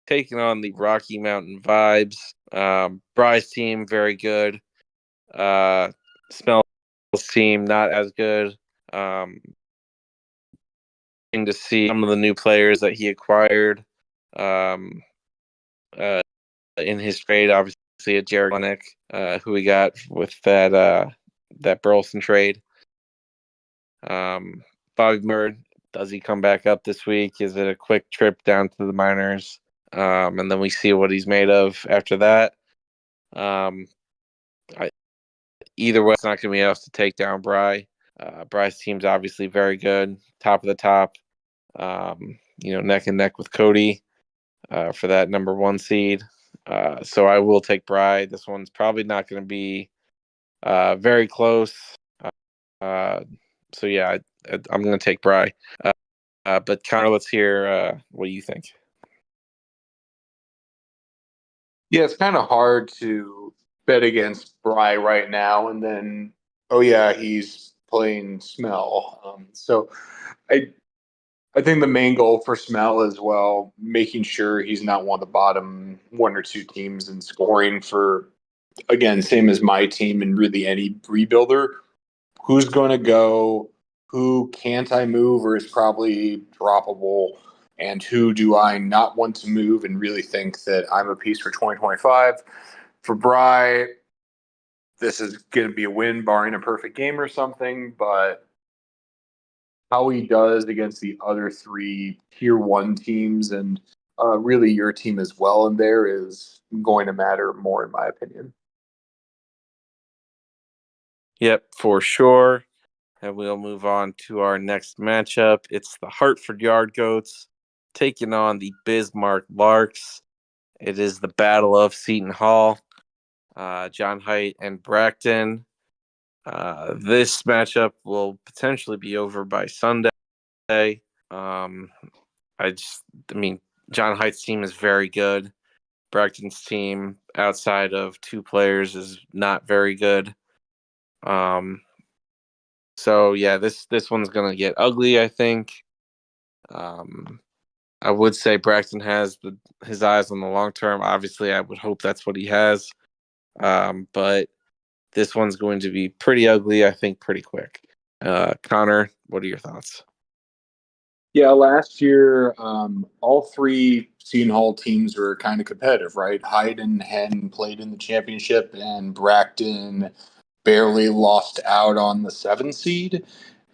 taking on the Rocky Mountain Vibes. Bry's team, very good. Smells team, not as good. To see some of the new players that he acquired um, in his trade. Obviously, a Jared Lenick, who we got with that Burleson trade. Bobby Murd, does he come back up this week? Is it a quick trip down to the minors? And then we see what he's made of after that. Um, Either way, it's not going to be enough to take down Bry. Bry's team's obviously very good, top of the top. Neck and neck with Cody for that number 1 seed. So I will take Bry. This one's probably not going to be very close. So yeah, I'm going to take Bry. But Connor, let's hear what do you think? Yeah, it's kind of hard to bet against Bry right now, and then oh yeah, he's playing Smell. So I think the main goal for Smell is making sure he's not one of the bottom 1 or 2 teams in scoring for, again, same as my team and really any rebuilder. Who's going to go? Who can't I move or is probably droppable? And who do I not want to move and really think that I'm a piece for 2025? For Bry, this is going to be a win, barring a perfect game or something. But how he does against the other 3 tier 1 teams and really your team as well in there is going to matter more, in my opinion. Yep, for sure. And we'll move on to our next matchup. It's the Hartford Yard Goats taking on the Bismarck Larks. It is the Battle of Seton Hall. John Height and Bracton. This matchup will potentially be over by Sunday. Um, I mean, John Height's team is very good. Bracton's team, outside of 2 players, is not very good. So yeah, this one's gonna get ugly, I think. I would say Braxton has his eyes on the long term. Obviously, I would hope that's what he has. But this one's going to be pretty ugly, I think, pretty quick. Connor, what are your thoughts? Yeah, last year, all 3 Seton Hall teams were kind of competitive, right? Hyde and Henn played in the championship, and Bracton barely lost out on the 7 seed.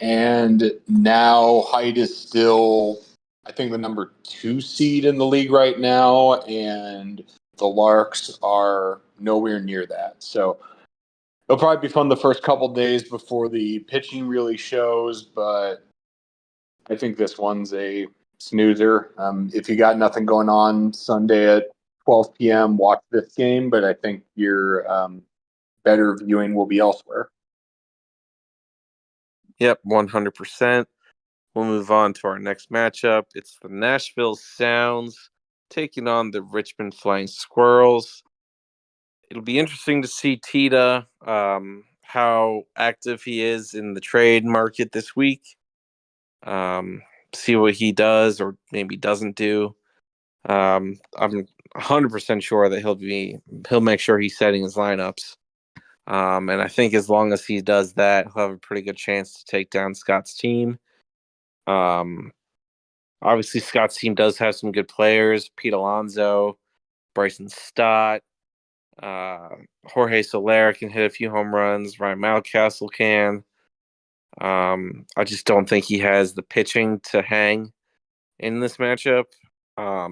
And now Hyde is still, I think, the number 2 seed in the league right now, and the Larks are nowhere near that. So it'll probably be fun the first couple days before the pitching really shows, but I think this one's a snoozer. If you got nothing going on Sunday at 12 p.m., watch this game, but I think your better viewing will be elsewhere. Yep, 100%. We'll move on to our next matchup. It's the Nashville Sounds taking on the Richmond Flying Squirrels. It'll be interesting to see Tita, how active he is in the trade market this week. See what he does or maybe doesn't do. I'm 100% sure that he'll make sure he's setting his lineups. And I think as long as he does that, he'll have a pretty good chance to take down Scott's team. Obviously, Scott's team does have some good players: Pete Alonso, Bryson Stott, Jorge Soler can hit a few home runs. Ryan Mountcastle can. I just don't think he has the pitching to hang in this matchup. I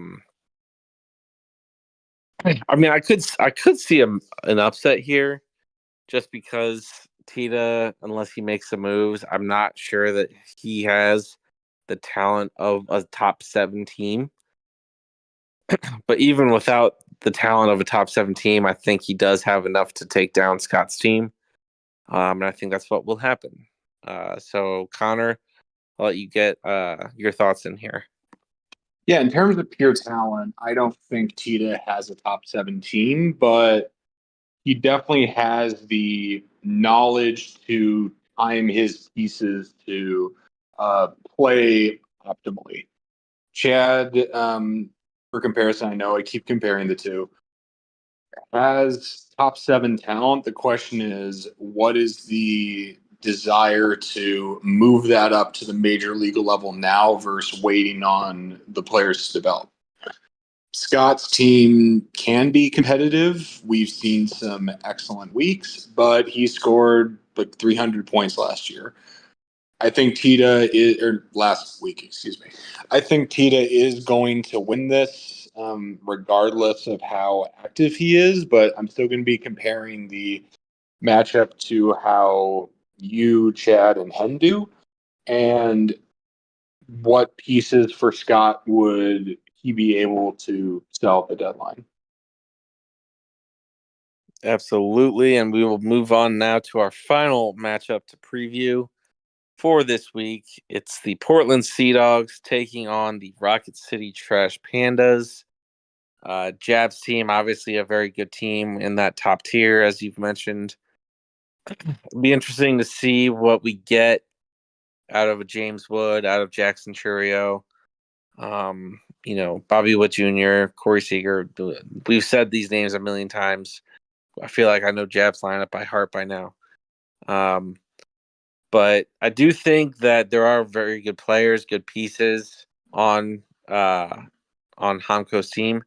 mean, I could see an upset here, just because Tita, unless he makes some moves, I'm not sure that he has the talent of a top 7 team. But even without the talent of a top 7 team, I think he does have enough to take down Scott's team. And I think that's what will happen. So Connor, I'll let you get your thoughts in here. Yeah, in terms of pure talent, I don't think Tita has a top 17, but he definitely has the knowledge to time his pieces to play optimally. Chad, for comparison, I know I keep comparing the two, has top seven talent. The question is, what is the desire to move that up to the major league level now versus waiting on the players to develop? Scott's team can be competitive. We've seen some excellent weeks, but he scored like 300 points last year. I think Tita is, or last week, excuse me. I think Tita is going to win this, regardless of how active he is. But I'm still going to be comparing the matchup to how you, Chad, and Hen do, and what pieces for Scott would he be able to sell at the deadline? Absolutely, and we will move on now to our final matchup to preview for this week. It's the Portland Sea Dogs taking on the Rocket City Trash Pandas. Jab's team, obviously a very good team in that top tier, as you've mentioned. It'll be interesting to see what we get out of a James Wood, out of Jackson Churio, Bobby Wood Jr., Corey Seager. We've said these names a million times. I feel like I know Jab's lineup by heart by now. But I do think that there are very good players, good pieces on Hamco's team.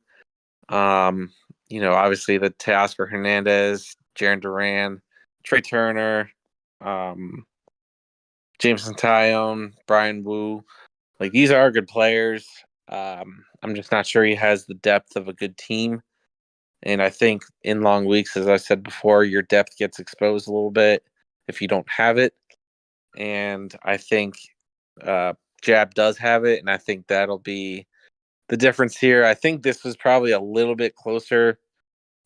Obviously the Teoscar Hernandez, Jaron Duran, Trey Turner, Jameson Tyone, Brian Wu. Like these are good players. I'm just not sure he has the depth of a good team. And I think in long weeks, as I said before, your depth gets exposed a little bit if you don't have it. And I think Jab does have it, and I think that'll be the difference here. I think this was probably a little bit closer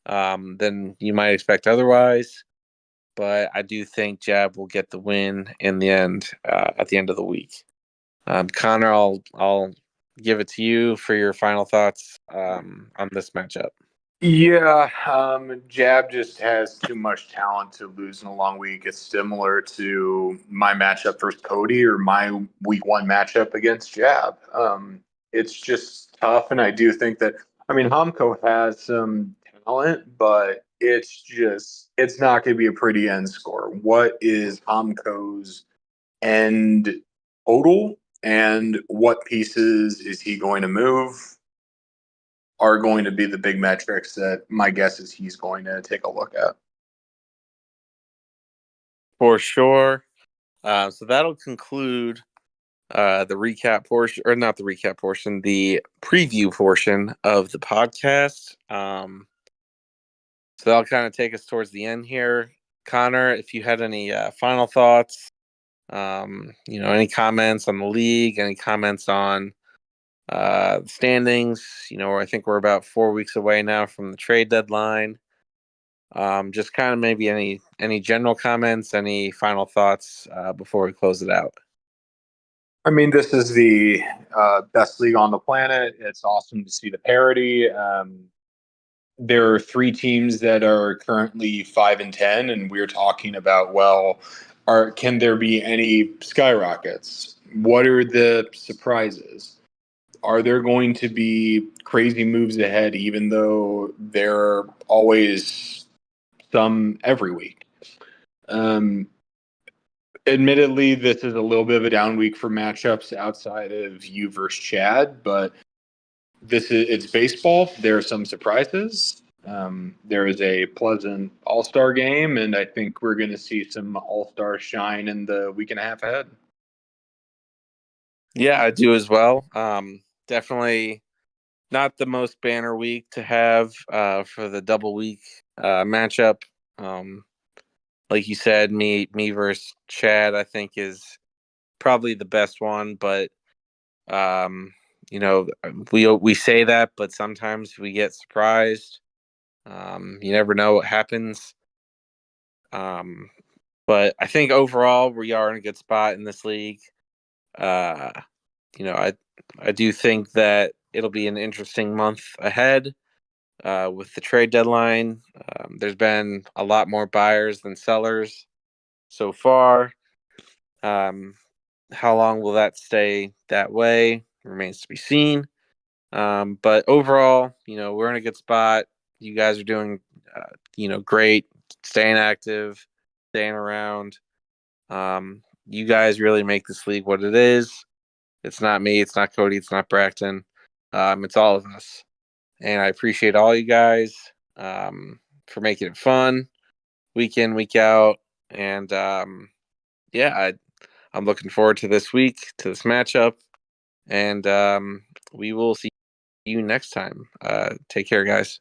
than you might expect otherwise, but I do think Jab will get the win in the end at the end of the week. Connor, I'll give it to you for your final thoughts on this matchup. Yeah, Jab just has too much talent to lose in a long week. It's similar to my matchup versus Cody or my week one matchup against Jab. It's just tough, and I do think that Hamco has some talent, but it's not going to be a pretty end score. What is Hamco's end total, and what pieces is he going to move? Are going to be the big metrics that my guess is he's going to take a look at. For sure. So that'll conclude the recap portion, or not the recap portion, the preview portion of the podcast. So that'll kind of take us towards the end here. Connor, if you had any final thoughts, any comments on the league, any comments on standings, I think we're about 4 weeks away now from the trade deadline. Just kind of maybe any general comments, any final thoughts before we close it out. This is the best league on the planet. It's awesome to see the parity. There are three teams that are currently 5-10, and we're talking about, can there be any skyrockets? What are the surprises? Are there going to be crazy moves ahead, even though there are always some every week? Admittedly, this is a little bit of a down week for matchups outside of you versus Chad, but it's baseball. There are some surprises. There is a pleasant All-Star game, and I think we're going to see some All-Star shine in the week and a half ahead. Yeah, I do as well. Definitely not the most banner week to have for the double week matchup. Like you said, me versus Chad, I think is probably the best one. But we say that, but sometimes we get surprised. You never know what happens. But I think overall we are in a good spot in this league. Uh, I do think that it'll be an interesting month ahead with the trade deadline. There's been a lot more buyers than sellers so far. Um, how long will that stay that way remains to be seen. But overall, we're in a good spot. You guys are doing, great, staying active, staying around. You guys really make this league what it is. It's not me. It's not Cody. It's not Bracton. It's all of us. And I appreciate all you guys for making it fun week in, week out. And I'm looking forward to this week, to this matchup. And we will see you next time. Take care, guys.